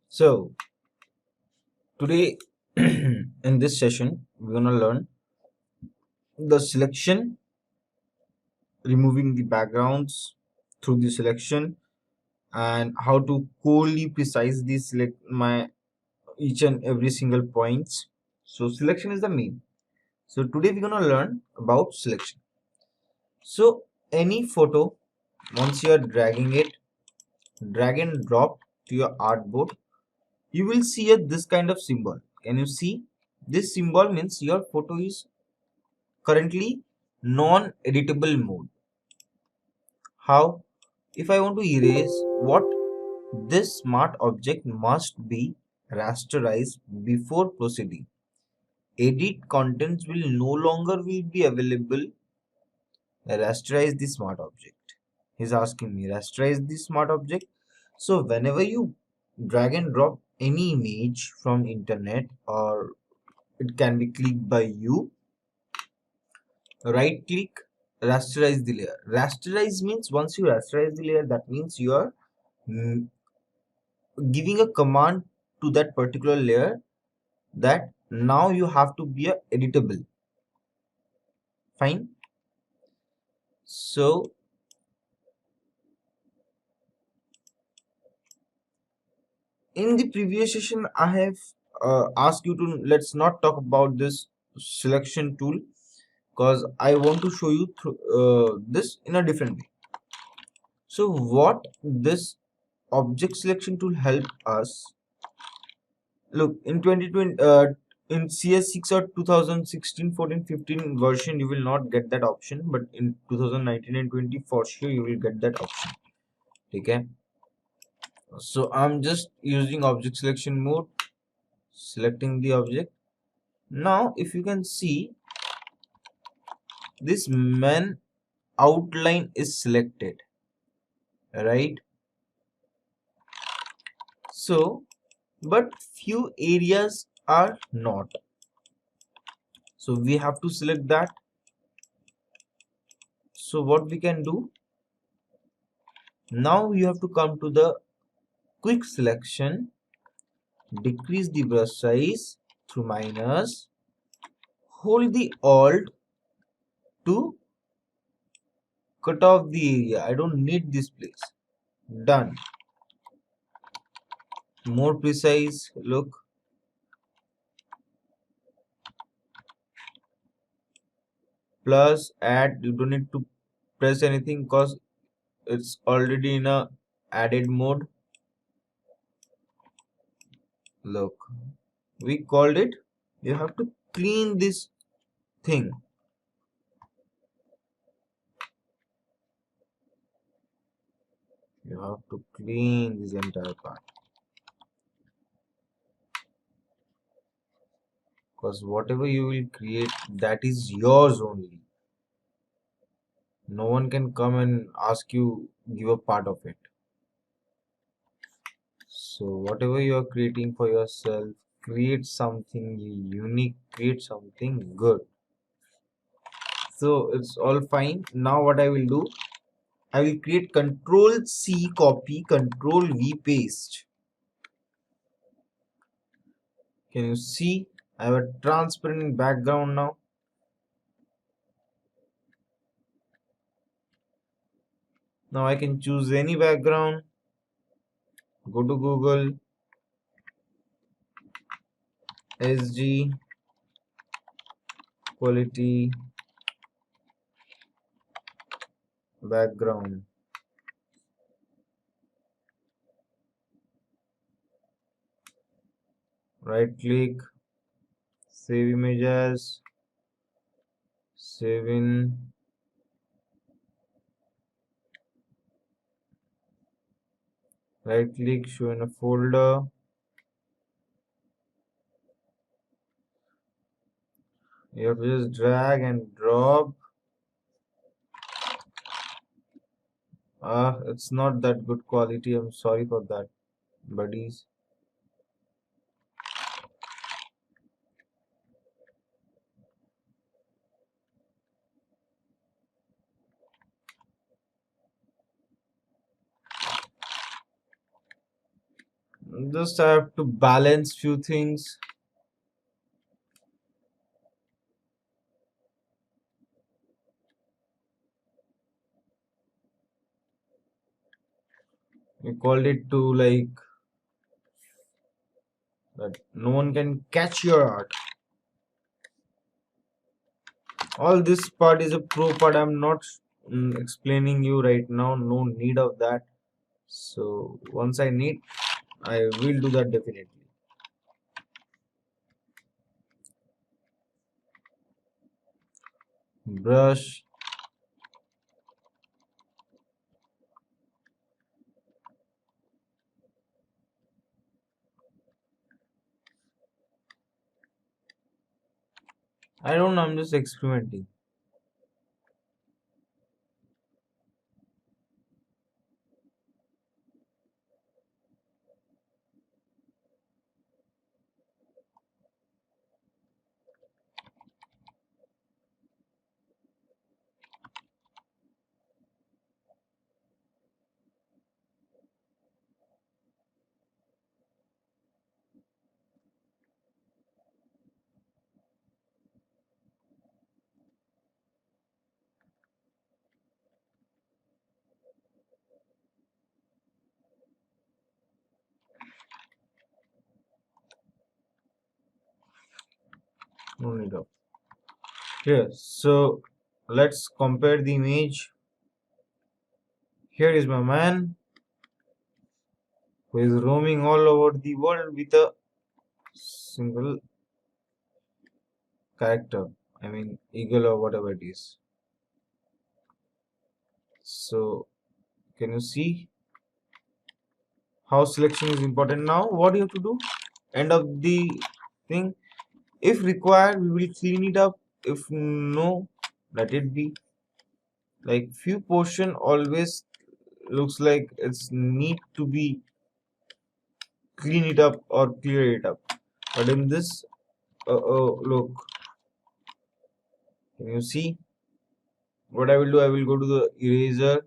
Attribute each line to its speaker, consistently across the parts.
Speaker 1: So today in this session we're gonna learn the selection, removing the backgrounds through the selection, and how to coolly precisely select my each and every single points. So selection is the main. So today we're gonna learn about selection. So any photo, once you are dragging it, drag and drop to your artboard, you will see this kind of symbol. Can you see? This symbol means your photo is currently non-editable mode. How? If I want to erase what, this smart object must be rasterized before proceeding. Edit contents will no longer will be available. Rasterize the smart object. He's asking me rasterize the smart object. So whenever you drag and drop any image from internet, or it can be clicked by you, right click, rasterize the layer. Rasterize means once you rasterize the layer, that means you are mm, giving a command to that particular layer that now you have to be a editable. Fine. So in the previous session I have asked you to, let's not talk about this selection tool, because I want to show you through this in a different way. So what this object selection tool help us, look, in 2020 in CS6 or 2016, 14, 15 version you will not get that option, but in 2019 and 20 for sure you will get that option. Okay, so I'm just using object selection mode, selecting the object. Now if you can see, this main outline is selected, right? So but few areas are not, so we have to select that. So what we can do, now you have to come to the quick selection, decrease the brush size through minus, hold the alt to cut off the area. I don't need this place. Done. More precise look. Plus add, you don't need to press anything because it's already in a added mode. Look, we called it, you have to clean this thing. You have to clean this entire part, because whatever you will create, that is yours only. No one can come and ask you give a part of it. So whatever you are creating for yourself, create something unique, create something good. So it's all fine. Now what I will do, I will create Control C copy, Control V paste. Can you see? I have a transparent background now. Now I can choose any background. Go to Google, SG, quality, background. Right click, save image as, save in, right click, show in a folder. You have to just drag and drop. It's not that good quality. I'm sorry for that, buddies. Just I have to balance few things. We called it to like that no one can catch your art. All this part is a pro part. I'm not explaining you right now. No need of that. So once I need, I will do that definitely. Brush. I don't know. I'm just experimenting. No need of. Here. So let's compare the image. Here is my man who is roaming all over the world with a single character. I mean, eagle or whatever it is. So, can you see how selection is important now? What do you have to do? End of the thing. If required, we will clean it up. If no, let it be. Like few portion always looks like it's need to be clean it up or clear it up. But in this, look, can you see? What I will do, I will go to the eraser.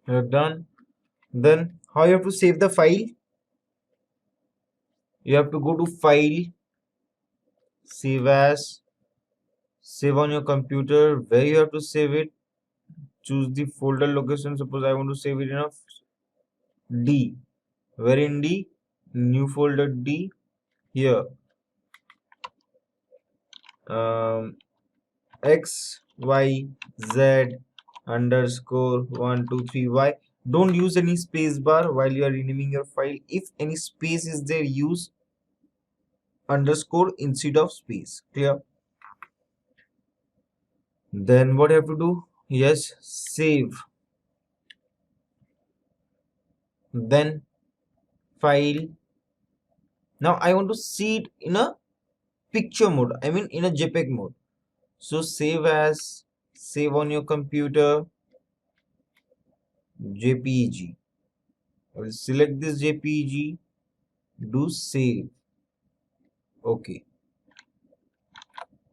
Speaker 1: You're done. Then how you have to save the file? You have to go to file, save as, save on your computer. Where you have to save it? Choose the folder location. Suppose I want to save it in a D. Where in D? New folder D. Here. X Y Z underscore 123 Y. Don't use any space bar while you are renaming your file. If any space is there, use underscore instead of space. Clear? Then what you have to do? Yes, save. Then file. Now I want to see it in a picture mode. I mean in a JPEG mode. So save as, save on your computer, JPEG. I will select this JPEG, do save. Okay.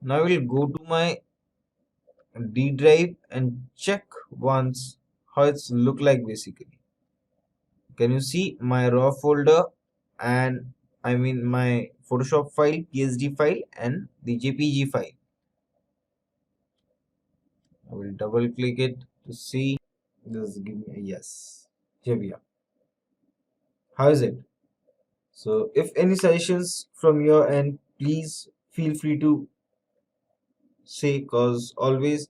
Speaker 1: Now I will go to my D drive and check once how it's look like basically. Can you see my raw folder and I mean my Photoshop file, PSD file and the JPG file. I will double click it to see. Just give me a yes. Here we are. How is it? So if any suggestions from your end, please feel free to say, cause always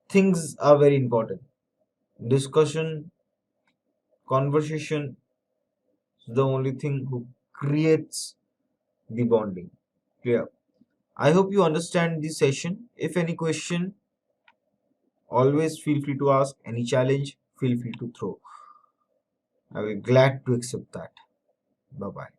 Speaker 1: things are very important. Discussion, conversation is the only thing who creates the bonding. Clear. I hope you understand this session. If any question, always feel free to ask. Any challenge, feel free to throw. I will glad to accept that. Bye bye.